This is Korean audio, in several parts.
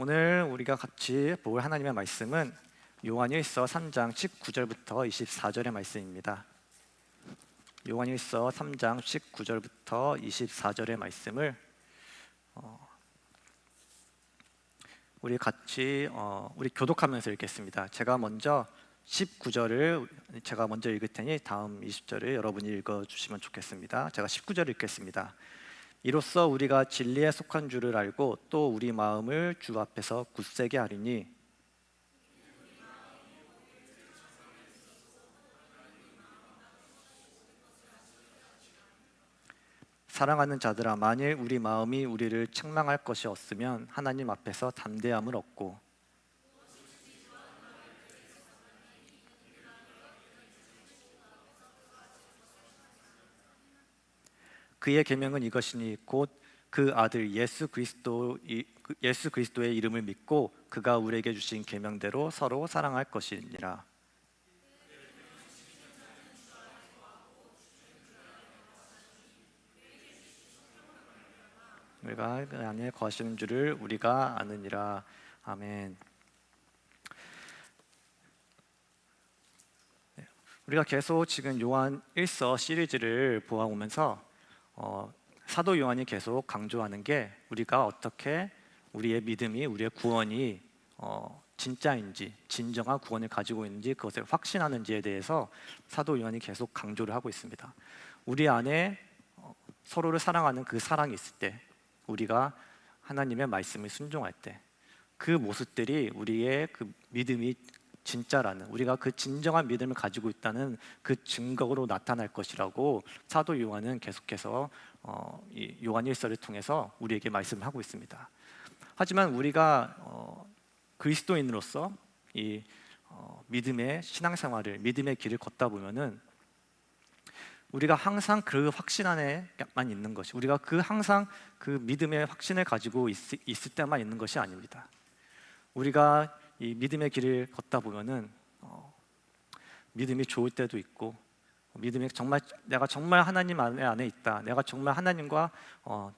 오늘 우리가 같이 볼 하나님의 말씀은 요한일서 3장 19절부터 24절의 말씀입니다. 요한일서 3장 19절부터 24절의 말씀을 우리 같이 우리 교독하면서 읽겠습니다. 제가 먼저 19절을 제가 먼저 읽을 테니 다음 20절을 여러분이 읽어주시면 좋겠습니다. 제가 19절 읽겠습니다. 이로써 우리가 진리에 속한 줄을 알고 또 우리 마음을 주 앞에서 굳세게 하리니 사랑하는 자들아, 만일 우리 마음이 우리를 책망할 것이 없으면 하나님 앞에서 담대함을 얻고 그의 계명은 이것이니 곧 그 아들 예수 그리스도의 이름을 믿고 그가 우리에게 주신 계명대로 서로 사랑할 것이니라. 우리가 그 안에 거하시는 줄을 우리가 아느니라. 아멘. 우리가 계속 지금 요한 1서 시리즈를 보아오면서 사도 요한이 계속 강조하는 게 우리가 어떻게 우리의 믿음이, 우리의 구원이 진짜인지, 진정한 구원을 가지고 있는지, 그것을 확신하는지에 대해서 사도 요한이 계속 강조를 하고 있습니다. 우리 안에 서로를 사랑하는 그 사랑이 있을 때, 우리가 하나님의 말씀을 순종할 때, 그 모습들이 우리의 그 믿음이 진짜라는, 우리가 그 진정한 믿음을 가지고 있다는 그 증거로 나타날 것이라고 사도 요한은 계속해서 이 요한 1서를 통해서 우리에게 말씀을 하고 있습니다. 하지만 우리가 그리스도인으로서 이 믿음의 신앙생활을, 믿음의 길을 걷다 보면은 우리가 항상 그 확신 안에만 있는 것이, 우리가 항상 그 믿음의 확신을 가지고 있을 때만 있는 것이 아닙니다. 우리가 이 믿음의 길을 걷다 보면은 믿음이 좋을 때도 있고, 믿음이 정말 내가 정말 하나님 안에 있다, 내가 정말 하나님과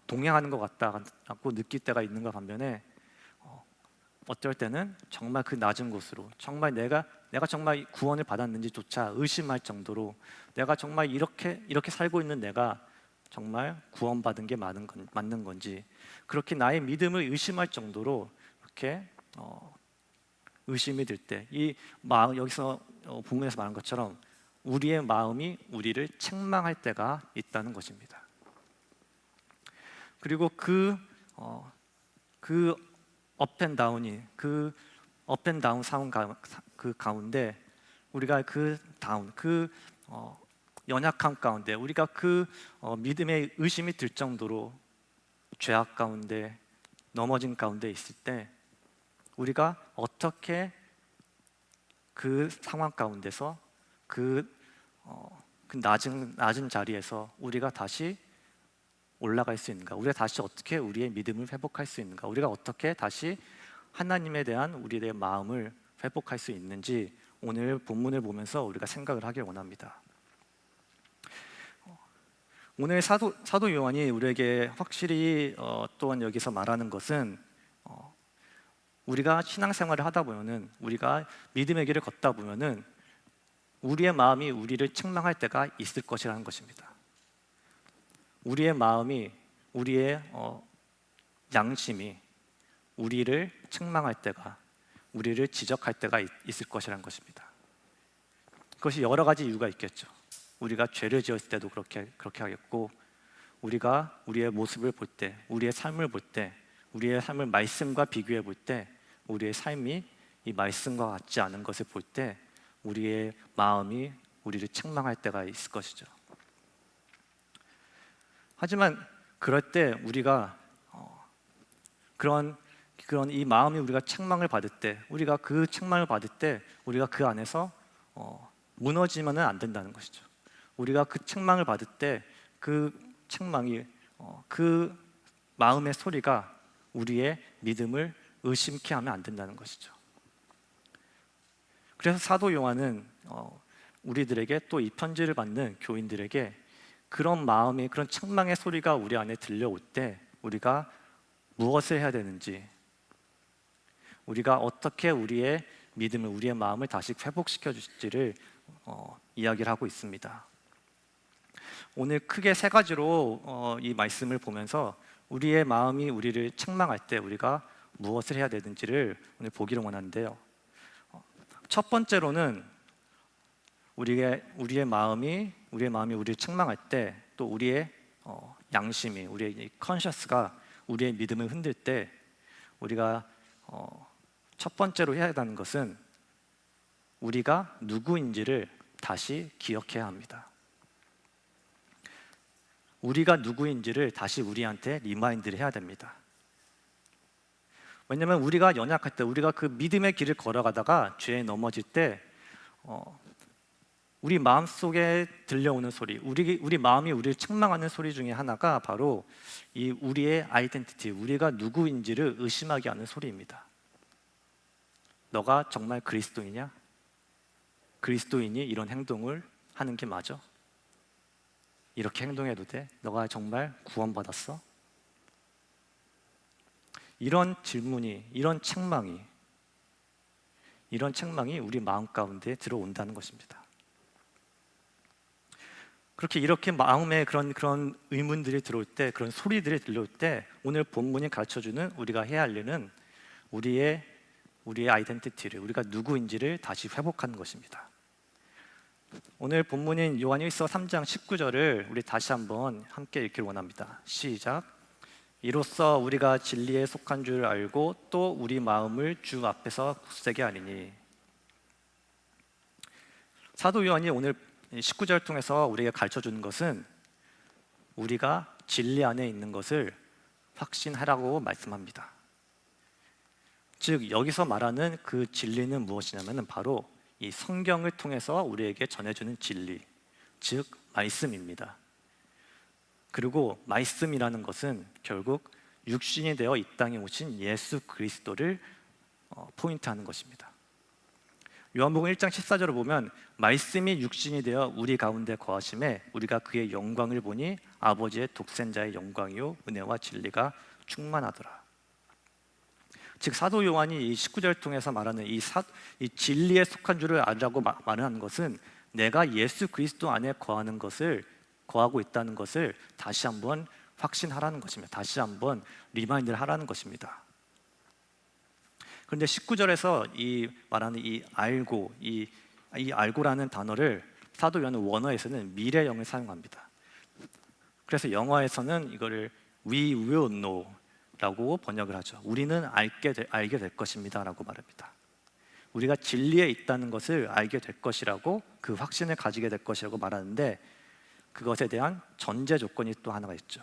동행하는 것 같다고 느낄 때가 있는가 반면에 어떨 때는 정말 그 낮은 곳으로, 정말 내가 정말 구원을 받았는지조차 의심할 정도로, 내가 정말 이렇게 살고 있는 내가 정말 구원받은 게 맞는 건지, 그렇게 나의 믿음을 의심할 정도로 이렇게 의심이 들 때, 이 마음, 여기서 본문에서 말한 것처럼 우리의 마음이 우리를 책망할 때가 있다는 것입니다. 그리고 그 업앤다운이, 그 업앤다운 상황 그 가운데 우리가 연약함 가운데, 우리가 믿음의 의심이 들 정도로 죄악 가운데, 넘어진 가운데 있을 때 우리가 어떻게 그 상황 가운데서 그 낮은 자리에서 우리가 다시 올라갈 수 있는가? 우리가 다시 어떻게 우리의 믿음을 회복할 수 있는가? 우리가 어떻게 다시 하나님에 대한 우리의 마음을 회복할 수 있는지 오늘 본문을 보면서 우리가 생각을 하길 원합니다. 오늘 사도 요한이 우리에게 확실히 또한 여기서 말하는 것은 우리가 신앙생활을 하다 보면은, 우리가 믿음의 길을 걷다 보면은 우리의 마음이 우리를 책망할 때가 있을 것이라는 것입니다. 우리의 마음이, 우리의 양심이 우리를 책망할 때가, 우리를 지적할 때가 있을 것이라는 것입니다. 그것이 여러 가지 이유가 있겠죠. 우리가 죄를 지었을 때도 그렇게 하겠고, 우리가 우리의 모습을 볼 때, 우리의 삶을 볼 때, 우리의 삶을 말씀과 비교해 볼 때, 우리의 삶이 이 말씀과 같지 않은 것을 볼 때 우리의 마음이 우리를 책망할 때가 있을 것이죠. 하지만 그럴 때 우리가 그런 이 마음이 우리가 책망을 받을 때, 우리가 그 책망을 받을 때 우리가 그 안에서 무너지면은 안 된다는 것이죠. 우리가 그 책망을 받을 때 그 책망이, 그 마음의 소리가 우리의 믿음을 의심케 하면 안 된다는 것이죠. 그래서 사도 요한은 우리들에게, 또 이 편지를 받는 교인들에게 그런 마음이, 그런 책망의 소리가 우리 안에 들려올 때 우리가 무엇을 해야 되는지, 우리가 어떻게 우리의 믿음을, 우리의 마음을 다시 회복시켜 주실지를 이야기를 하고 있습니다. 오늘 크게 세 가지로 이 말씀을 보면서 우리의 마음이 우리를 책망할 때 우리가 무엇을 해야 되는지를 오늘 보기를 원하는데요. 첫 번째로는 우리의 마음이 우리를 책망할 때, 또 우리의 양심이, 우리의 컨셔스가 우리의 믿음을 흔들 때 우리가 첫 번째로 해야 하는 것은 우리가 누구인지를 다시 기억해야 합니다. 우리가 누구인지를 다시 우리한테 리마인드를 해야 됩니다. 왜냐하면 우리가 연약할 때, 우리가 그 믿음의 길을 걸어가다가 죄에 넘어질 때 우리 마음속에 들려오는 소리, 우리 마음이 우리를 책망하는 소리 중에 하나가 바로 이 우리의 아이덴티티, 우리가 누구인지를 의심하게 하는 소리입니다. 너가 정말 그리스도이냐? 그리스도인이 이런 행동을 하는 게 맞아? 이렇게 행동해도 돼? 너가 정말 구원받았어? 이런 질문이, 이런 책망이 우리 마음 가운데 들어온다는 것입니다. 이렇게 마음에 그런 의문들이 들어올 때, 그런 소리들이 들려올 때, 오늘 본문이 가르쳐주는 우리가 해야 할 일은 우리의 아이덴티티를, 우리가 누구인지를 다시 회복하는 것입니다. 오늘 본문인 요한 1서 3장 19절을 우리 다시 한번 함께 읽기를 원합니다. 시작. 이로써 우리가 진리에 속한 줄 알고 또 우리 마음을 주 앞에서 굳세게 하리니. 사도 요한이 오늘 19절 통해서 우리에게 가르쳐주는 것은 우리가 진리 안에 있는 것을 확신하라고 말씀합니다. 즉 여기서 말하는 그 진리는 무엇이냐면 바로 이 성경을 통해서 우리에게 전해주는 진리, 즉 말씀입니다. 그리고 말씀이라는 것은 결국 육신이 되어 이 땅에 오신 예수 그리스도를 포인트하는 것입니다. 요한복음 1장 14절을 보면 말씀이 육신이 되어 우리 가운데 거하심에 우리가 그의 영광을 보니 아버지의 독생자의 영광이요 은혜와 진리가 충만하더라. 즉 사도 요한이 이 19절을 통해서 말하는 이 진리에 속한 줄을 알라고 말하는 것은 내가 예수 그리스도 안에 거하고 있다는 것을 다시 한번 확신하라는 것입니다. 다시 한번 리마인드를 하라는 것입니다. 그런데 19절에서 이 말하는 이 알고라는 단어를 사도 요한은 원어에서는 미래형을 사용합니다. 그래서 영어에서는 이거를 we will know 라고 번역을 하죠. 우리는 알게 될 것입니다 라고 말합니다. 우리가 진리에 있다는 것을 알게 될 것이라고, 그 확신을 가지게 될 것이라고 말하는데, 그것에 대한 전제 조건이 또 하나가 있죠.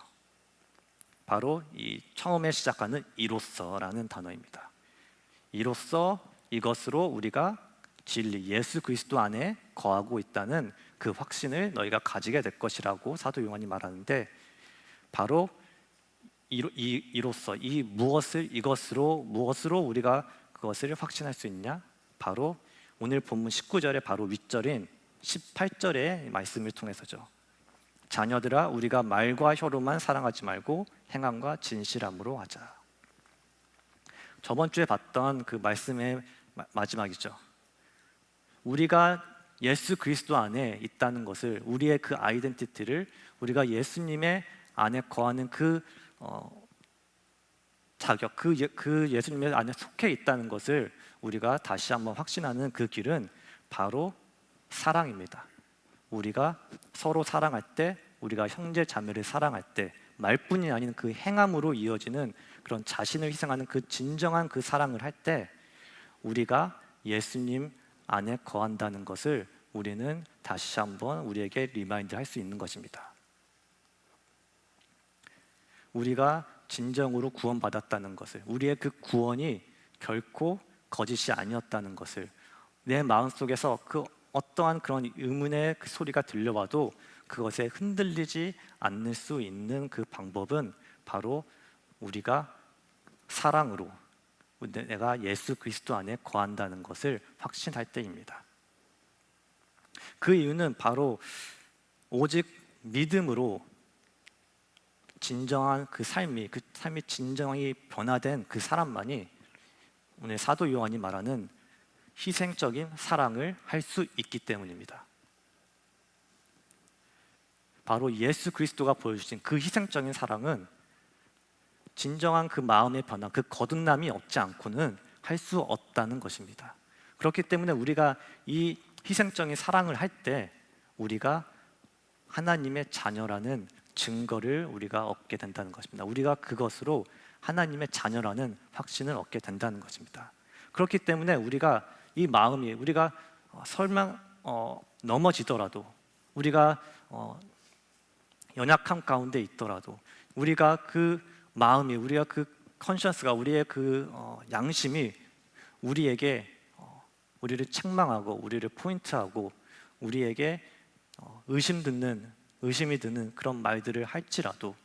바로 이 처음에 시작하는 이로써라는 단어입니다. 이로써, 이것으로 우리가 진리, 예수 그리스도 안에 거하고 있다는 그 확신을 너희가 가지게 될 것이라고 사도 요한이 말하는데, 바로 이로써, 무엇으로 우리가 그것을 확신할 수 있냐? 바로 오늘 본문 19절의 바로 윗절인 18절의 말씀을 통해서죠. 자녀들아, 우리가 말과 혀로만 사랑하지 말고 행함과 진실함으로 하자. 저번 주에 봤던 그 말씀의 마지막이죠. 우리가 예수 그리스도 안에 있다는 것을, 우리의 그 아이덴티티를, 우리가 예수님의 안에 거하는 그 자격, 그 예수님의 안에 속해 있다는 것을 우리가 다시 한번 확신하는 그 길은 바로 사랑입니다. 우리가 서로 사랑할 때, 우리가 형제 자매를 사랑할 때, 말뿐이 아닌 그 행함으로 이어지는 그런 자신을 희생하는 그 진정한 그 사랑을 할 때 우리가 예수님 안에 거한다는 것을 우리는 다시 한번 우리에게 리마인드 할 수 있는 것입니다. 우리가 진정으로 구원받았다는 것을, 우리의 그 구원이 결코 거짓이 아니었다는 것을, 내 마음속에서 그 어떠한 그런 의문의 그 소리가 들려와도 그것에 흔들리지 않을 수 있는 그 방법은 바로 우리가 사랑으로 내가 예수 그리스도 안에 거한다는 것을 확신할 때입니다. 그 이유는 바로 오직 믿음으로 진정한 그 삶이 진정히 변화된 그 사람만이 오늘 사도 요한이 말하는 희생적인 사랑을 할 수 있기 때문입니다. 바로 예수 그리스도가 보여주신 그 희생적인 사랑은 진정한 그 마음의 변화, 그 거듭남이 없지 않고는 할 수 없다는 것입니다. 그렇기 때문에 우리가 이 희생적인 사랑을 할 때 우리가 하나님의 자녀라는 증거를 우리가 얻게 된다는 것입니다. 우리가 그것으로 하나님의 자녀라는 확신을 얻게 된다는 것입니다. 그렇기 때문에 우리가 이 마음이 우리가 설령 넘어지더라도, 우리가 연약함 가운데 있더라도, 우리가 그 마음이, 우리가 그 컨셔스가, 우리의 그 양심이 우리에게 우리를 책망하고 우리를 포인트하고 우리에게 의심이 드는 그런 말들을 할지라도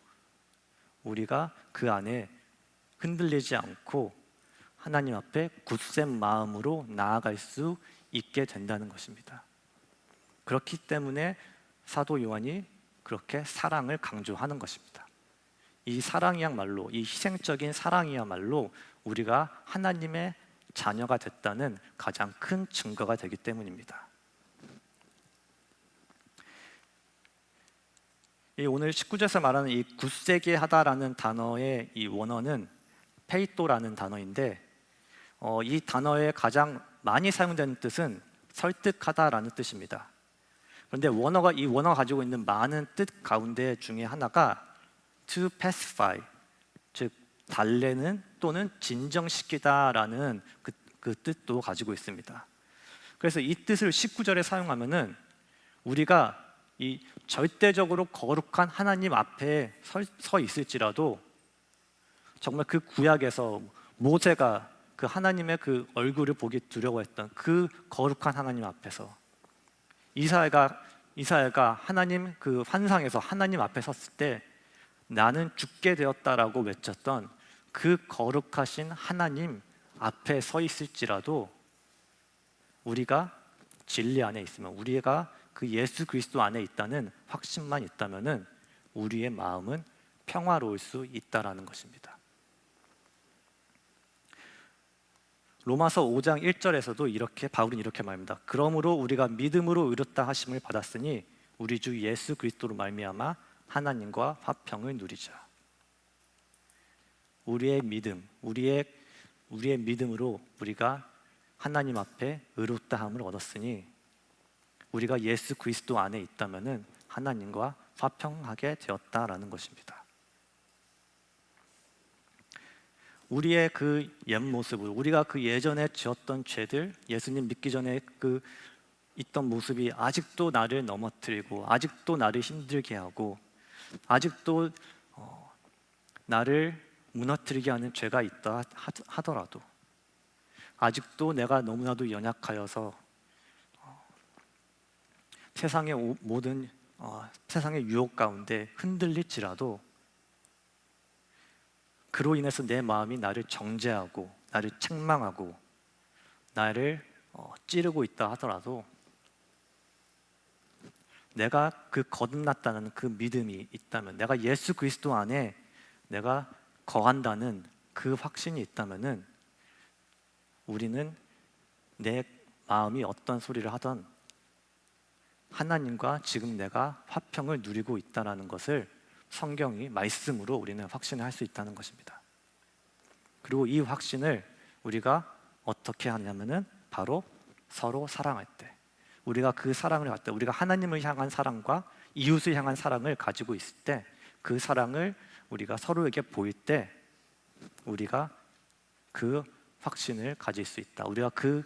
우리가 그 안에 흔들리지 않고 하나님 앞에 굳센 마음으로 나아갈 수 있게 된다는 것입니다. 그렇기 때문에 사도 요한이 그렇게 사랑을 강조하는 것입니다. 이 사랑이야말로, 이 희생적인 사랑이야말로 우리가 하나님의 자녀가 됐다는 가장 큰 증거가 되기 때문입니다. 오늘 19절에서 말하는 이 굳세게 하다라는 단어의 이 원어는 페이토라는 단어인데, 이 단어의 가장 많이 사용되는 뜻은 설득하다라는 뜻입니다. 그런데 이 원어가 가지고 있는 많은 뜻 가운데 중에 하나가 to pacify, 즉 달래는 또는 진정시키다라는 그 뜻도 가지고 있습니다. 그래서 이 뜻을 19절에 사용하면은 우리가 이 절대적으로 거룩한 하나님 앞에 서 있을지라도, 정말 그 구약에서 모세가 그 하나님의 그 얼굴을 보기 두려워했던 그 거룩한 하나님 앞에서, 이사야가 하나님 그 환상에서 하나님 앞에 섰을 때 나는 죽게 되었다라고 외쳤던 그 거룩하신 하나님 앞에 서 있을지라도, 우리가 진리 안에 있으면, 우리가 그 예수 그리스도 안에 있다는 확신만 있다면은 우리의 마음은 평화로울 수 있다라는 것입니다. 로마서 5장 1절에서도 바울은 이렇게 말합니다. 그러므로 우리가 믿음으로 의롭다 하심을 받았으니 우리 주 예수 그리스도로 말미암아 하나님과 화평을 누리자. 우리의 믿음으로 우리가 하나님 앞에 의롭다함을 얻었으니 우리가 예수 그리스도 안에 있다면은 하나님과 화평하게 되었다라는 것입니다. 우리의 그 옛 모습을, 우리가 그 예전에 지었던 죄들, 예수님 믿기 전에 그 있던 모습이 아직도 나를 넘어뜨리고 아직도 나를 힘들게 하고 아직도 나를 무너뜨리게 하는 죄가 있다 하더라도, 아직도 내가 너무나도 연약하여서 세상의 모든 세상의 유혹 가운데 흔들릴지라도, 그로 인해서 내 마음이 나를 정죄하고 나를 책망하고 나를 찌르고 있다 하더라도, 내가 그 거듭났다는 그 믿음이 있다면, 내가 예수 그리스도 안에 내가 거한다는 그 확신이 있다면은 우리는 내 마음이 어떤 소리를 하던 하나님과 지금 내가 화평을 누리고 있다는 것을 성경이 말씀으로 우리는 확신할 수 있다는 것입니다. 그리고 이 확신을 우리가 어떻게 하냐면은 바로 서로 사랑할 때, 우리가 그 사랑을 갖다, 우리가 하나님을 향한 사랑과 이웃을 향한 사랑을 가지고 있을 때, 그 사랑을 우리가 서로에게 보일 때 우리가 그 확신을 가질 수 있다. 우리가 그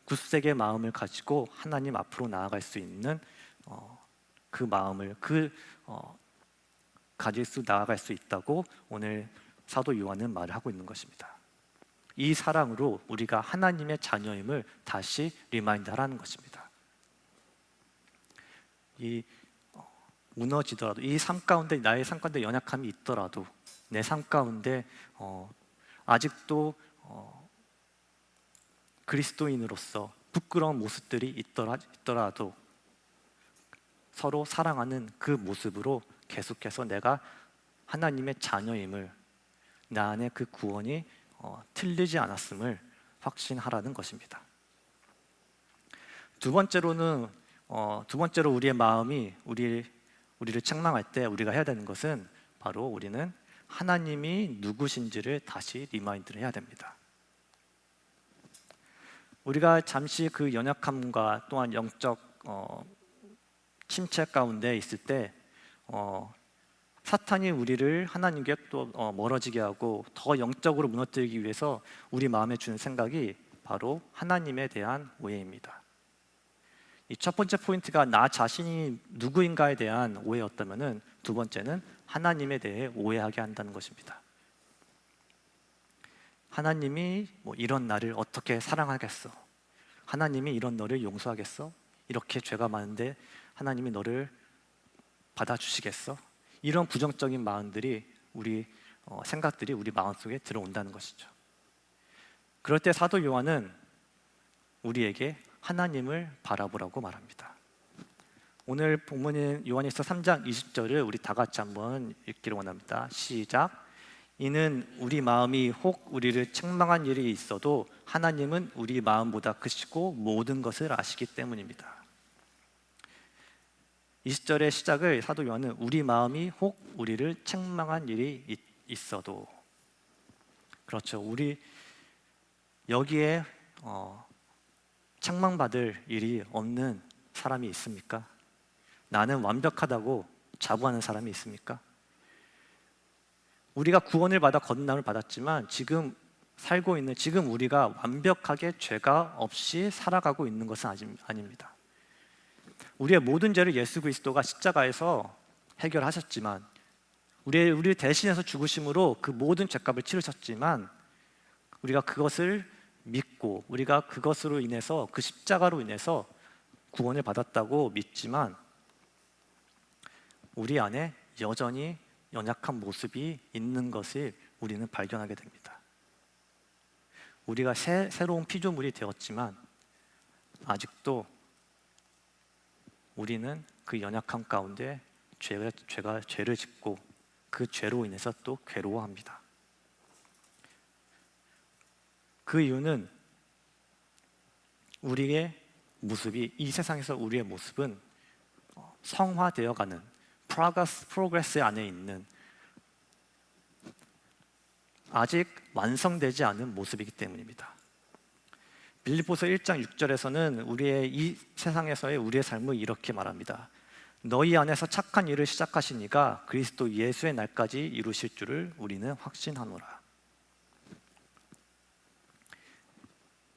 굳세게 마음을 가지고 하나님 앞으로 나아갈 수 있는 그 마음을 나아갈 수 있다고 오늘 사도 요한은 말을 하고 있는 것입니다. 이 사랑으로 우리가 하나님의 자녀임을 다시 리마인드하라는 것입니다. 무너지더라도, 이 삶 가운데, 나의 삶 가운데 연약함이 있더라도, 내 삶 가운데 아직도 그리스도인으로서 부끄러운 모습들이 있더라도 서로 사랑하는 그 모습으로 계속해서 내가 하나님의 자녀임을, 나 안에 그 구원이 틀리지 않았음을 확신하라는 것입니다. 두 번째로 우리의 마음이 우리를 책망할 때 우리가 해야 되는 것은 바로 우리는 하나님이 누구신지를 다시 리마인드를 해야 됩니다. 우리가 잠시 그 연약함과 또한 영적 침체 가운데 있을 때 사탄이 우리를 하나님께 또 멀어지게 하고 더 영적으로 무너뜨리기 위해서 우리 마음에 주는 생각이 바로 하나님에 대한 오해입니다. 이 첫 번째 포인트가 나 자신이 누구인가에 대한 오해였다면은 두 번째는 하나님에 대해 오해하게 한다는 것입니다. 하나님이 이런 나를 어떻게 사랑하겠어? 하나님이 이런 너를 용서하겠어? 이렇게 죄가 많은데 하나님이 너를 받아주시겠어? 이런 부정적인 마음들이 생각들이 우리 마음속에 들어온다는 것이죠. 그럴 때 사도 요한은 우리에게 하나님을 바라보라고 말합니다. 오늘 본문인 요한일서 3장 20절을 우리 다 같이 한번 읽기를 원합니다. 시작. 이는 우리 마음이 혹 우리를 책망한 일이 있어도 하나님은 우리 마음보다 크시고 모든 것을 아시기 때문입니다. 20절의 시작을 사도 요한은 우리 마음이 혹 우리를 책망한 일이 있어도, 그렇죠, 우리 여기에 책망받을 일이 없는 사람이 있습니까? 나는 완벽하다고 자부하는 사람이 있습니까? 우리가 구원을 받아 거듭남을 받았지만 지금 살고 있는 지금 우리가 완벽하게 죄가 없이 살아가고 있는 것은 아닙니다. 우리의 모든 죄를 예수 그리스도가 십자가에서 해결하셨지만 우리를 대신해서 죽으심으로 그 모든 죄값을 치르셨지만 우리가 그것을 믿고 우리가 그것으로 인해서 그 십자가로 인해서 구원을 받았다고 믿지만 우리 안에 여전히 연약한 모습이 있는 것을 우리는 발견하게 됩니다. 우리가 새로운 피조물이 되었지만 아직도 우리는 그 연약함 가운데 죄를 짓고 그 죄로 인해서 또 괴로워합니다. 그 이유는 우리의 모습이, 이 세상에서 우리의 모습은 성화되어가는 프로그레스 안에 있는 아직 완성되지 않은 모습이기 때문입니다. 빌립보서 1장 6절에서는 우리의 이 세상에서의 우리의 삶을 이렇게 말합니다. 너희 안에서 착한 일을 시작하시니가 그리스도 예수의 날까지 이루실 줄을 우리는 확신하노라.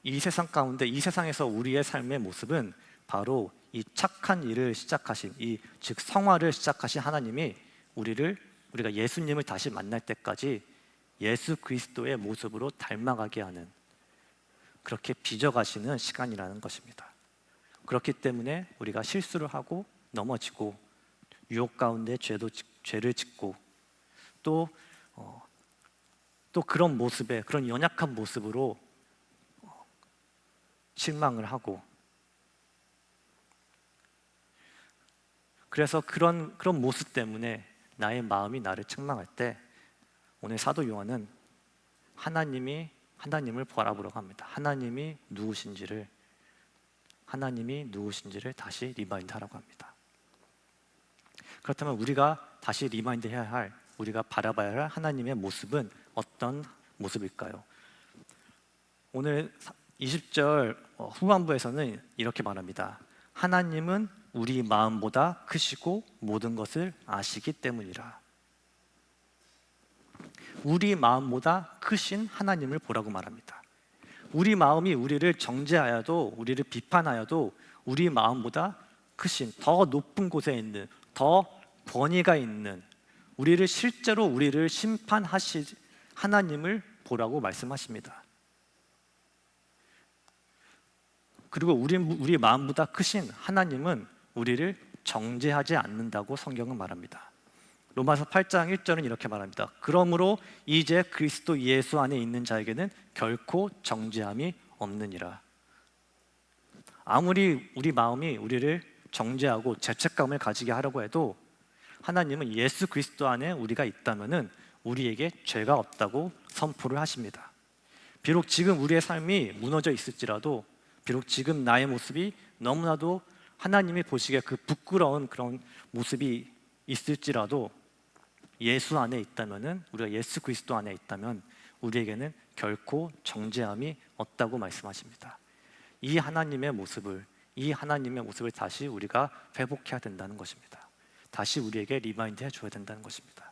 이 세상 가운데, 이 세상에서 우리의 삶의 모습은 바로 이 착한 일을 시작하신, 즉 성화를 시작하신 하나님이 우리가 예수님을 다시 만날 때까지 예수 그리스도의 모습으로 닮아가게 하는, 그렇게 빚어가시는 시간이라는 것입니다. 그렇기 때문에 우리가 실수를 하고 넘어지고 유혹 가운데 죄를 짓고 또 그런 모습에, 그런 연약한 모습으로 실망을 하고, 그래서 그런 모습 때문에 나의 마음이 나를 책망할 때 오늘 사도 요한은 하나님을 바라보려고 합니다. 하나님이 누구신지를 다시 리마인드 하라고 합니다. 그렇다면 우리가 다시 리마인드 해야 할, 우리가 바라봐야 할 하나님의 모습은 어떤 모습일까요? 오늘 20절 후반부에서는 이렇게 말합니다. 하나님은 우리 마음보다 크시고 모든 것을 아시기 때문이라. 우리 마음보다 크신 하나님을 보라고 말합니다. 우리 마음이 우리를 정죄하여도, 우리를 비판하여도 우리 마음보다 크신, 더 높은 곳에 있는, 더 권위가 있는, 실제로 우리를 심판하실 하나님을 보라고 말씀하십니다. 그리고 우리 마음보다 크신 하나님은 우리를 정죄하지 않는다고 성경은 말합니다. 로마서 8장 1절은 이렇게 말합니다. 그러므로 이제 그리스도 예수 안에 있는 자에게는 결코 정죄함이 없느니라. 아무리 우리 마음이 우리를 정죄하고 죄책감을 가지게 하려고 해도 하나님은 예수 그리스도 안에 우리가 있다면은 우리에게 죄가 없다고 선포를 하십니다. 비록 지금 우리의 삶이 무너져 있을지라도, 비록 지금 나의 모습이 너무나도 하나님이 보시기에 그 부끄러운 그런 모습이 있을지라도 예수 안에 있다면은, 우리가 예수 그리스도 안에 있다면 우리에게는 결코 정죄함이 없다고 말씀하십니다. 이 하나님의 모습을 다시 우리가 회복해야 된다는 것입니다. 다시 우리에게 리마인드 해줘야 된다는 것입니다.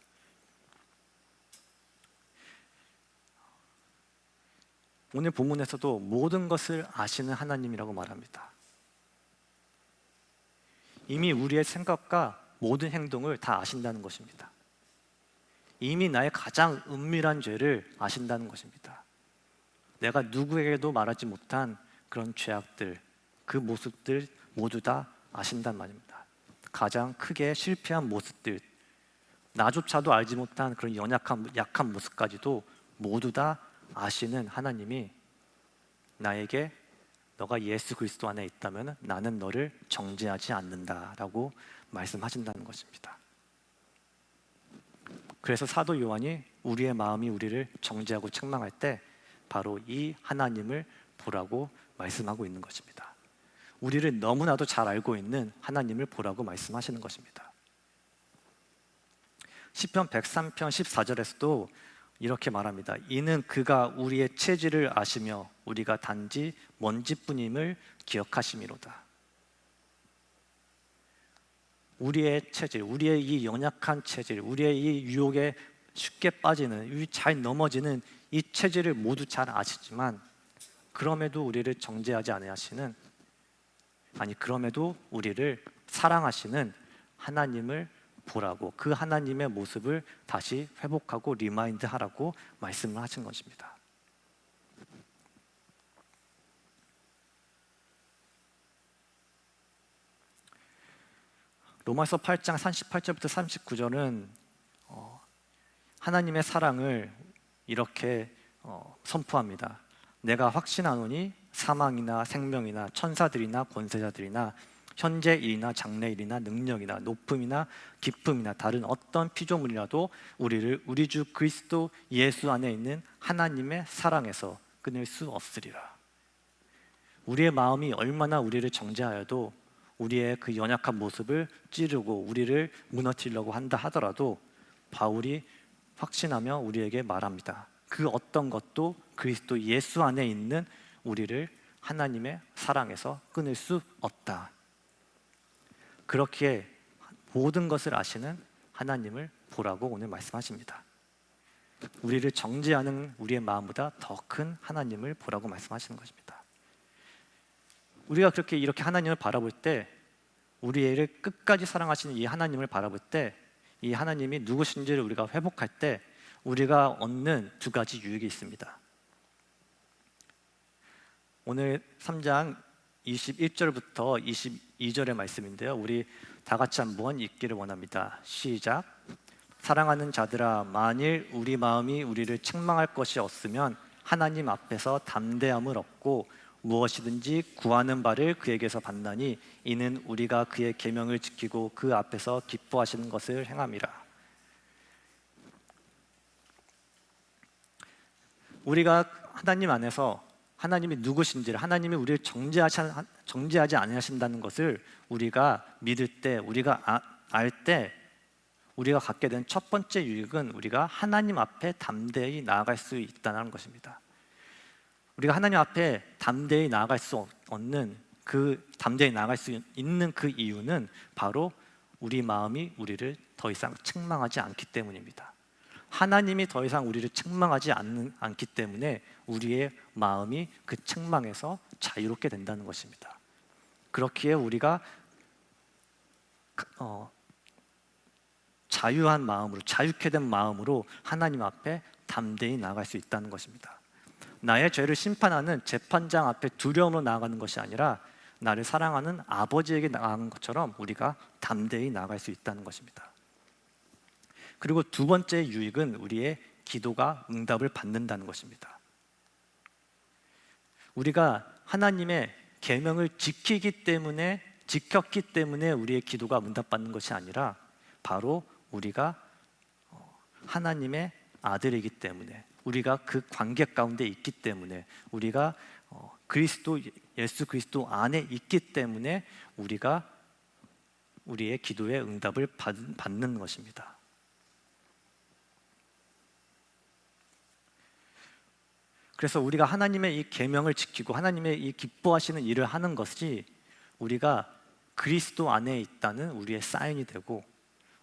오늘 본문에서도 모든 것을 아시는 하나님이라고 말합니다. 이미 우리의 생각과 모든 행동을 다 아신다는 것입니다. 이미 나의 가장 은밀한 죄를 아신다는 것입니다. 내가 누구에게도 말하지 못한 그런 죄악들, 그 모습들 모두 다 아신단 말입니다. 가장 크게 실패한 모습들, 나조차도 알지 못한 그런 약한 모습까지도 모두 다 아시는 하나님이 나에게 너가 예수 그리스도 안에 있다면 나는 너를 정죄하지 않는다라고 말씀하신다는 것입니다. 그래서 사도 요한이 우리의 마음이 우리를 정죄하고 책망할 때 바로 이 하나님을 보라고 말씀하고 있는 것입니다. 우리를 너무나도 잘 알고 있는 하나님을 보라고 말씀하시는 것입니다. 시편 103편 14절에서도 이렇게 말합니다. 이는 그가 우리의 체질을 아시며 우리가 단지 먼지뿐임을 기억하심이로다. 우리의 체질, 우리의 이 연약한 체질, 우리의 이 유혹에 쉽게 빠지는, 잘 넘어지는 이 체질을 모두 잘 아시지만 그럼에도 우리를 정죄하지 아니하시는, 그럼에도 우리를 사랑하시는 하나님을 보라고, 그 하나님의 모습을 다시 회복하고 리마인드 하라고 말씀을 하신 것입니다. 로마서 8장 38절부터 39절은 하나님의 사랑을 이렇게 선포합니다. 내가 확신하노니 사망이나 생명이나 천사들이나 권세자들이나 현재 일이나 장래 일이나 능력이나 높음이나 깊음이나 다른 어떤 피조물이라도 우리를 우리 주 그리스도 예수 안에 있는 하나님의 사랑에서 끊을 수 없으리라. 우리의 마음이 얼마나 우리를 정죄하여도, 우리의 그 연약한 모습을 찌르고 우리를 무너뜨리려고 한다 하더라도 바울이 확신하며 우리에게 말합니다. 그 어떤 것도 그리스도 예수 안에 있는 우리를 하나님의 사랑에서 끊을 수 없다. 그렇기에 모든 것을 아시는 하나님을 보라고 오늘 말씀하십니다. 우리를 정죄하는 우리의 마음보다 더 큰 하나님을 보라고 말씀하시는 것입니다. 우리가 이렇게 하나님을 바라볼 때, 우리를 끝까지 사랑하시는 이 하나님을 바라볼 때, 이 하나님이 누구신지를 우리가 회복할 때 우리가 얻는 두 가지 유익이 있습니다. 오늘 3장 21절부터 22절의 말씀인데요, 우리 다 같이 한번 읽기를 원합니다. 시작. 사랑하는 자들아, 만일 우리 마음이 우리를 책망할 것이 없으면 하나님 앞에서 담대함을 얻고 무엇이든지 구하는 바를 그에게서 받나니 이는 우리가 그의 계명을 지키고 그 앞에서 기뻐하시는 것을 행함이라. 우리가 하나님 안에서 하나님이 누구신지를, 하나님이 우리를 정죄하지 아니하신다는 것을 우리가 믿을 때, 우리가 알 때 우리가 갖게 된 첫 번째 유익은 우리가 하나님 앞에 담대히 나아갈 수 있다는 것입니다. 우리가 하나님 앞에 담대히 나아갈 수 있는 그 이유는 바로 우리 마음이 우리를 더 이상 책망하지 않기 때문입니다. 하나님이 더 이상 우리를 책망하지 않기 때문에 우리의 마음이 그 책망에서 자유롭게 된다는 것입니다. 그렇기에 우리가 자유한 마음으로, 자유케 된 마음으로 하나님 앞에 담대히 나아갈 수 있다는 것입니다. 나의 죄를 심판하는 재판장 앞에 두려움으로 나아가는 것이 아니라 나를 사랑하는 아버지에게 나아가는 것처럼 우리가 담대히 나아갈 수 있다는 것입니다. 그리고 두 번째 유익은 우리의 기도가 응답을 받는다는 것입니다. 우리가 하나님의 계명을 지켰기 때문에 우리의 기도가 응답받는 것이 아니라 바로 우리가 하나님의 아들이기 때문에, 우리가 그 관계 가운데 있기 때문에, 우리가 예수 그리스도 안에 있기 때문에 우리가 우리의 기도의 응답을 받는 것입니다. 그래서 우리가 하나님의 이 계명을 지키고 하나님의 이 기뻐하시는 일을 하는 것이 우리가 그리스도 안에 있다는 우리의 사인이 되고,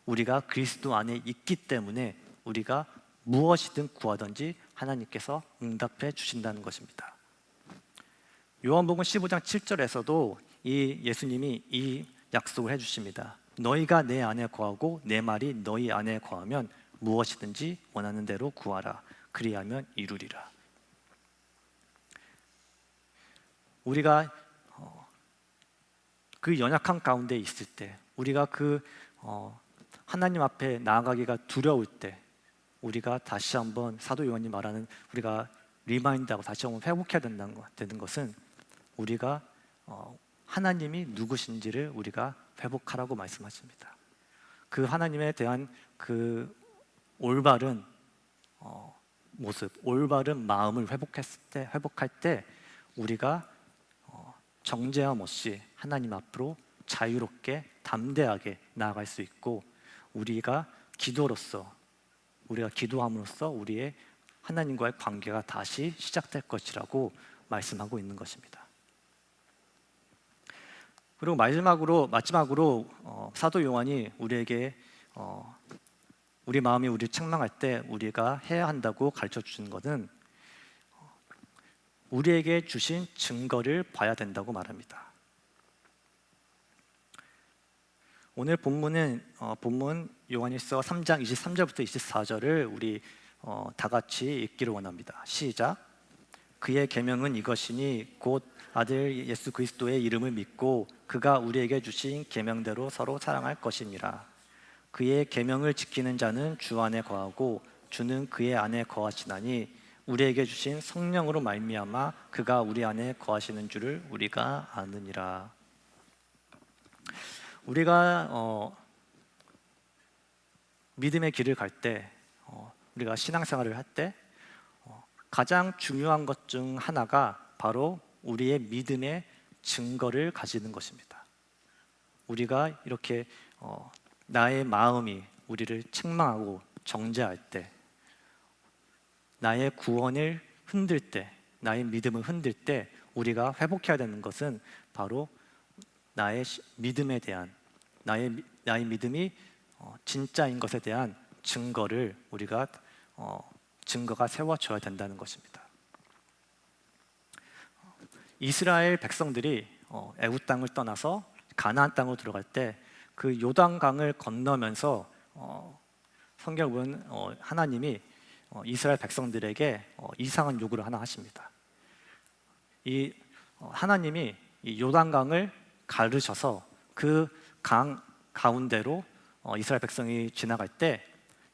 우리가 그리스도 안에 있기 때문에 우리가 무엇이든 구하든지 하나님께서 응답해 주신다는 것입니다. 요한복음 15장 7절에서도 이 예수님이 이 약속을 해주십니다. 너희가 내 안에 거하고 내 말이 너희 안에 거하면 무엇이든지 원하는 대로 구하라. 그리하면 이루리라. 우리가 그 연약한 가운데 있을 때, 우리가 하나님 앞에 나아가기가 두려울 때, 우리가 다시 한번 사도 요한이 말하는, 우리가 리마인드하고 다시 한번 회복해야 되는 것은, 우리가 하나님이 누구신지를 우리가 회복하라고 말씀하십니다. 그 하나님에 대한 그 올바른 모습, 올바른 마음을 회복할 때 우리가 정죄함 없이 하나님 앞으로 자유롭게 담대하게 나아갈 수 있고, 우리가 기도함으로써 우리의 하나님과의 관계가 다시 시작될 것이라고 말씀하고 있는 것입니다. 그리고 마지막으로 사도 요한이 우리에게 우리 마음이 우리를 책망할 때 우리가 해야 한다고 가르쳐 주신 것은 우리에게 주신 증거를 봐야 된다고 말합니다. 오늘 본문 요한일서 3장 23절부터 24절을 우리 다 같이 읽기를 원합니다. 시작. 그의 계명은 이것이니 곧 아들 예수 그리스도의 이름을 믿고 그가 우리에게 주신 계명대로 서로 사랑할 것이니라. 그의 계명을 지키는 자는 주 안에 거하고 주는 그의 안에 거하시나니 우리에게 주신 성령으로 말미암아 그가 우리 안에 거하시는 줄을 우리가 아느니라. 우리가 믿음의 길을 갈 때, 우리가 신앙생활을 할 때 가장 중요한 것 중 하나가 바로 우리의 믿음의 증거를 가지는 것입니다. 우리가 이렇게 나의 마음이 우리를 책망하고 정죄할 때, 나의 구원을 흔들 때, 나의 믿음을 흔들 때 우리가 회복해야 되는 것은 바로 나의 믿음에 대한, 나의 믿음이 진짜인 것에 대한 증거가 세워져야 된다는 것입니다. 이스라엘 백성들이 애굽 땅을 떠나서 가나안 땅으로 들어갈 때 그 요단강을 건너면서 성경을 보면 하나님이 이스라엘 백성들에게 이상한 요구를 하나 하십니다. 하나님이 이 요단강을 가르셔서 그 강 가운데로 이스라엘 백성이 지나갈 때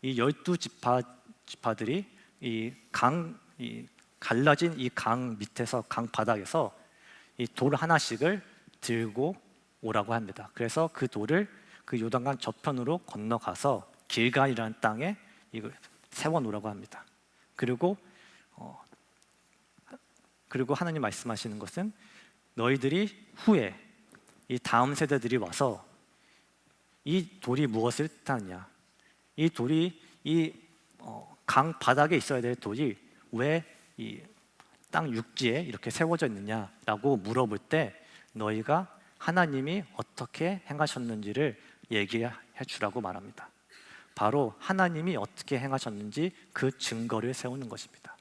이 12지파들이 갈라진 이 강 밑에서, 강 바닥에서 이 돌 하나씩을 들고 오라고 합니다. 그래서 그 돌을 그 요단강 저편으로 건너가서 길갈이라는 땅에 이걸 세워 놓으라고 합니다. 그리고 하나님 말씀하시는 것은 너희들이 후에 이 다음 세대들이 와서 이 돌이 무엇을 뜻하느냐, 이 돌이 강 바닥에 있어야 될 돌이 왜 이 땅 육지에 이렇게 세워져 있느냐라고 물어볼 때 너희가 하나님이 어떻게 행하셨는지를 얘기해 주라고 말합니다. 바로 하나님이 어떻게 행하셨는지 그 증거를 세우는 것입니다.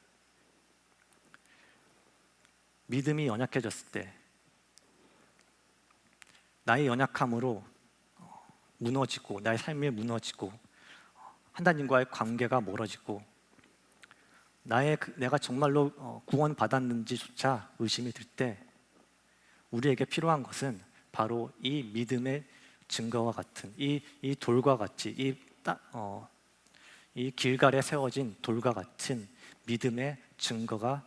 믿음이 연약해졌을 때, 나의 연약함으로 무너지고, 나의 삶이 무너지고, 하나님과의 관계가 멀어지고, 내가 정말로 구원받았는지조차 의심이 들 때 우리에게 필요한 것은 바로 이 믿음의 증거와 같은 이 돌과 같이 이 길갈에 세워진 돌과 같은 믿음의 증거가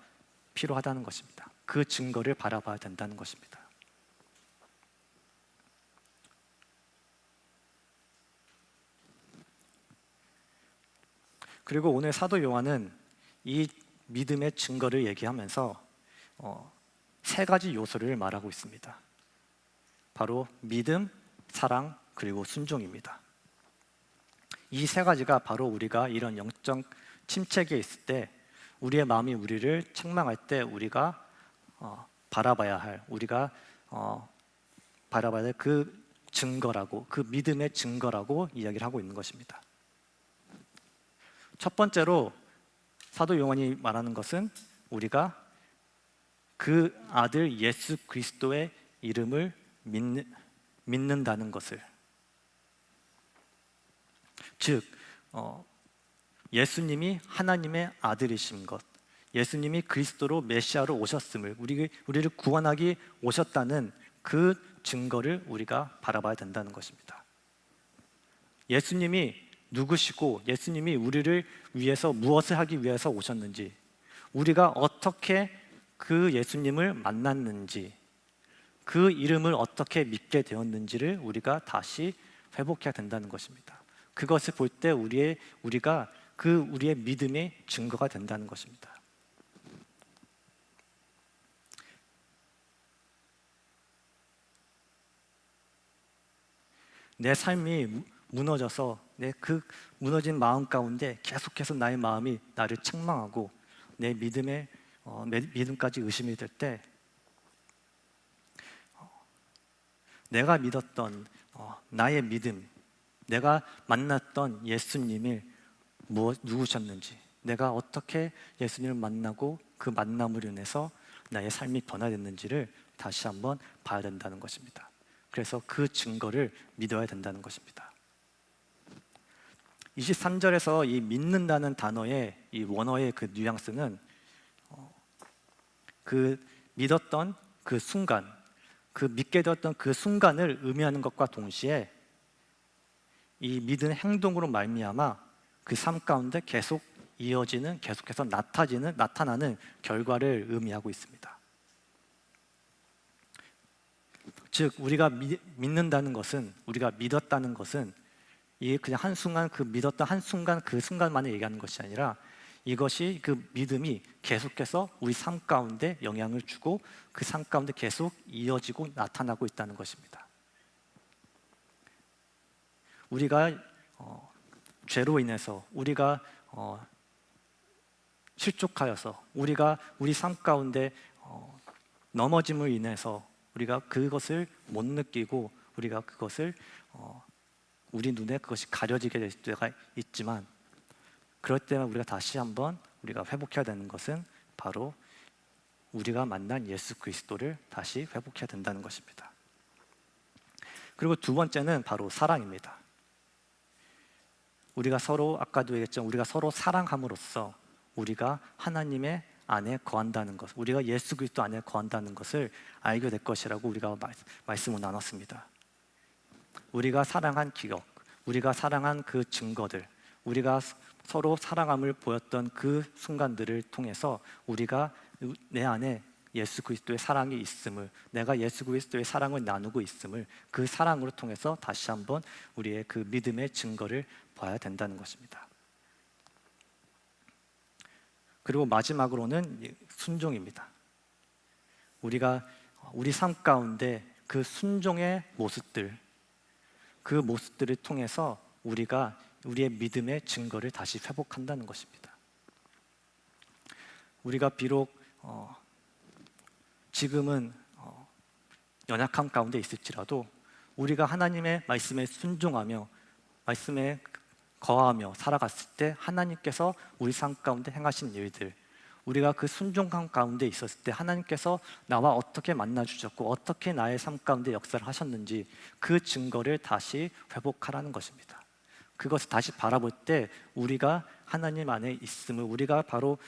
필요하다는 것입니다. 그 증거를 바라봐야 된다는 것입니다. 그리고 오늘 사도 요한은 이 믿음의 증거를 얘기하면서 세 가지 요소를 말하고 있습니다. 바로 믿음, 사랑, 그리고 순종입니다. 이 세 가지가 바로 우리가 이런 영적 침체기에 있을 때, 우리의 마음이 우리를 책망할 때 우리가 바라봐야 할, 우리가 바라봐야 할 그 증거라고, 그 믿음의 증거라고 이야기를 하고 있는 것입니다. 첫 번째로 사도 요한이 말하는 것은 우리가 그 아들 예수 그리스도의 이름을 믿는다는 것을, 즉 예수님이 하나님의 아들이신 것, 예수님이 그리스도로 메시아로 오셨음을, 우리를 구원하기 오셨다는 그 증거를 우리가 바라봐야 된다는 것입니다. 예수님이 누구시고 예수님이 우리를 위해서 무엇을 하기 위해서 오셨는지, 우리가 어떻게 그 예수님을 만났는지, 그 이름을 어떻게 믿게 되었는지를 우리가 다시 회복해야 된다는 것입니다. 그것을 볼 때 우리가 우리의 믿음의 증거가 된다는 것입니다. 내 삶이 무너져서 내 그 무너진 마음 가운데 계속해서 나의 마음이 나를 책망하고 내 믿음까지 의심이 될 때, 내가 믿었던 나의 믿음, 내가 만났던 예수님이 누구셨는지, 내가 어떻게 예수님을 만나고 그 만남으로 인해서 나의 삶이 변화됐는지를 다시 한번 봐야 된다는 것입니다. 그래서 그 증거를 믿어야 된다는 것입니다. 23절에서 이 믿는다는 단어의 이 원어의 그 뉘앙스는 그 믿었던 그 순간, 그 믿게 되었던 그 순간을 의미하는 것과 동시에 이 믿은 행동으로 말미암아 그 삶 가운데 계속 이어지는, 계속해서 나타나는 결과를 의미하고 있습니다. 즉 우리가 믿는다는 것은, 우리가 믿었다는 것은 이 그냥 한순간, 그 믿었던 한순간 그 순간만에 얘기하는 것이 아니라, 이것이, 그 믿음이 계속해서 우리 삶 가운데 영향을 주고 그 삶 가운데 계속 이어지고 나타나고 있다는 것입니다. 우리가 죄로 인해서, 우리가 실족하여서, 우리가 우리 삶 가운데 넘어짐을 인해서 우리가 그것을 못 느끼고, 우리가 그것을 우리 눈에 그것이 가려지게 될 때가 있지만, 그럴 때만 우리가 다시 한번 우리가 회복해야 되는 것은 바로 우리가 만난 예수 그리스도를 다시 회복해야 된다는 것입니다. 그리고 두 번째는 바로 사랑입니다. 우리가 서로, 아까도 얘기했지만 우리가 서로 사랑함으로써 우리가 하나님의 안에 거한다는 것, 우리가 예수 그리스도 안에 거한다는 것을 알게 될 것이라고 우리가 말씀을 나눴습니다. 우리가 사랑한 기억, 우리가 사랑한 그 증거들, 우리가 서로 사랑함을 보였던 그 순간들을 통해서 우리가 내 안에 예수 그리스도의 사랑이 있음을, 내가 예수 그리스도의 사랑을 나누고 있음을, 그 사랑으로 통해서 다시 한번 우리의 그 믿음의 증거를 봐야 된다는 것입니다. 그리고 마지막으로는 순종입니다. 우리가 우리 삶 가운데 그 순종의 모습들, 그 모습들을 통해서 우리가 우리의 믿음의 증거를 다시 회복한다는 것입니다. 우리가 비록 지금은 연약함 가운데 있을지라도 우리가 하나님의 말씀에 순종하며 말씀에 거하며 살아갔을 때 하나님께서 우리 삶 가운데 행하신 일들, 우리가 그 순종함 가운데 있었을 때 하나님께서 나와 어떻게 만나 주셨고 어떻게 나의 삶 가운데 역사를 하셨는지 그 증거를 다시 회복하라는 것입니다. 그것을 다시 바라볼 때 우리가 하나님 안에 있음을, 우리가 바로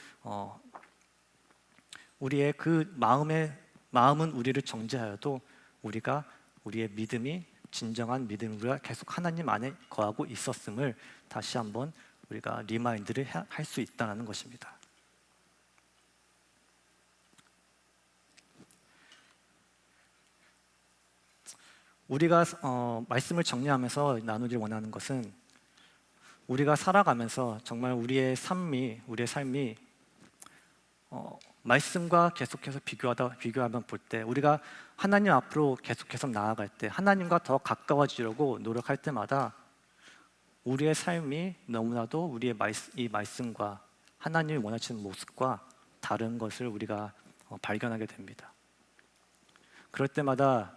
우리의 그 마음은 우리를 정죄하여도 우리가 우리의 믿음이 진정한 믿음, 우리가 계속 하나님 안에 거하고 있었음을 다시 한번 우리가 리마인드를 할 수 있다는 것입니다. 우리가 말씀을 정리하면서 나누길 원하는 것은, 우리가 살아가면서 정말 우리의 삶이 말씀과 계속해서 비교하면 볼 때 우리가 하나님 앞으로 계속해서 나아갈 때 하나님과 더 가까워지려고 노력할 때마다 우리의 삶이 너무나도 이 말씀과 하나님이 원하시는 모습과 다른 것을 우리가 발견하게 됩니다. 그럴 때마다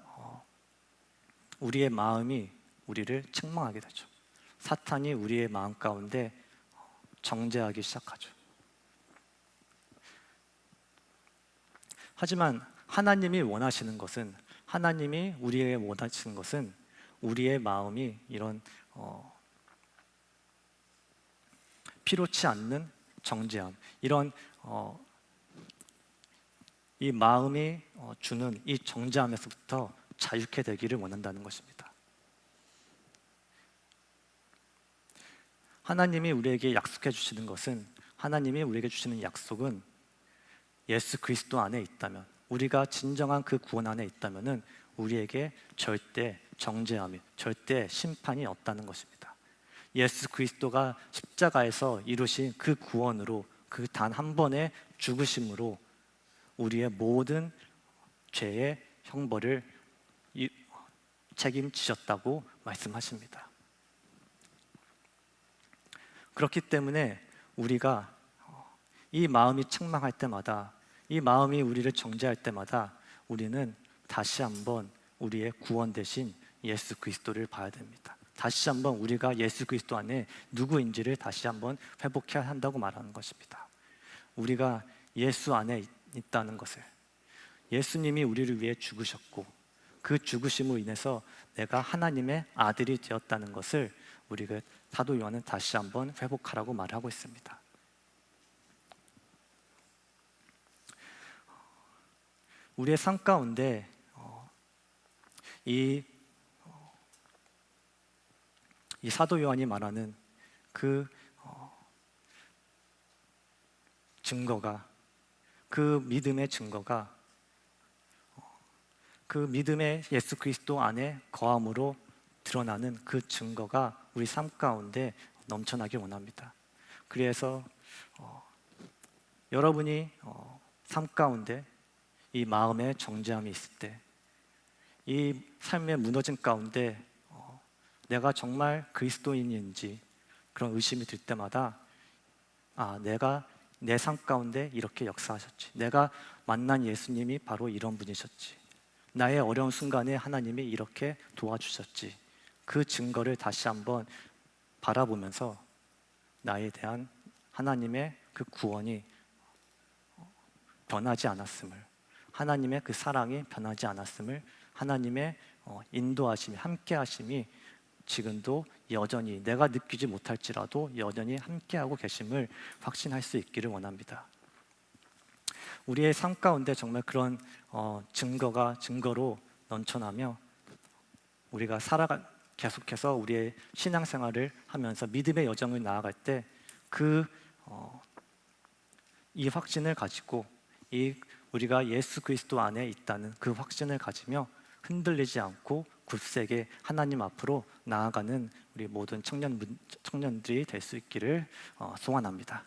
우리의 마음이 우리를 책망하게 되죠. 사탄이 우리의 마음 가운데 정죄하기 시작하죠. 하지만 하나님이 원하시는 것은 우리의 마음이 이런 필요치 않는 정죄함, 이런 이 마음이 주는 이 정죄함에서부터 자유케 되기를 원한다는 것입니다. 하나님이 우리에게 주시는 약속은 예수 그리스도 안에 있다면, 우리가 진정한 그 구원 안에 있다면은 우리에게 절대 정죄함이, 절대 심판이 없다는 것입니다. 예수 그리스도가 십자가에서 이루신 그 구원으로, 그 단 한 번의 죽으심으로 우리의 모든 죄의 형벌을 책임지셨다고 말씀하십니다. 그렇기 때문에 우리가 이 마음이 책망할 때마다, 이 마음이 우리를 정죄할 때마다 우리는 다시 한번 우리의 구원 되신 예수 그리스도를 봐야 됩니다. 다시 한번 우리가 예수 그리스도 안에 누구인지를 다시 한번 회복해야 한다고 말하는 것입니다. 우리가 예수 안에 있다는 것을, 예수님이 우리를 위해 죽으셨고 그 죽으심으로 인해서 내가 하나님의 아들이 되었다는 것을 우리가 사도 요한은 다시 한번 회복하라고 말하고 있습니다. 우리의 삶 가운데 이 사도 요한이 말하는 그 증거가, 그 믿음의 증거가, 그 믿음의 예수 그리스도 안에 거함으로 드러나는 그 증거가 우리 삶 가운데 넘쳐나길 원합니다. 그래서 여러분이 삶 가운데 이 마음의 정죄함이 있을 때, 이 삶의 무너짐 가운데 내가 정말 그리스도인인지 그런 의심이 들 때마다 내가 내 삶 가운데 이렇게 역사하셨지, 내가 만난 예수님이 바로 이런 분이셨지, 나의 어려운 순간에 하나님이 이렇게 도와주셨지, 그 증거를 다시 한번 바라보면서 나에 대한 하나님의 그 구원이 변하지 않았음을, 하나님의 그 사랑이 변하지 않았음을, 하나님의 인도하심이, 함께하심이 지금도 여전히 내가 느끼지 못할지라도 여전히 함께하고 계심을 확신할 수 있기를 원합니다. 우리의 삶 가운데 정말 그런 증거로 넘쳐나며 우리가 계속해서 우리의 신앙생활을 하면서 믿음의 여정을 나아갈 때 이 확신을 가지고, 우리가 예수 그리스도 안에 있다는 그 확신을 가지며 흔들리지 않고 굳세게 하나님 앞으로 나아가는 우리 모든 청년들이 될 수 있기를 소원합니다.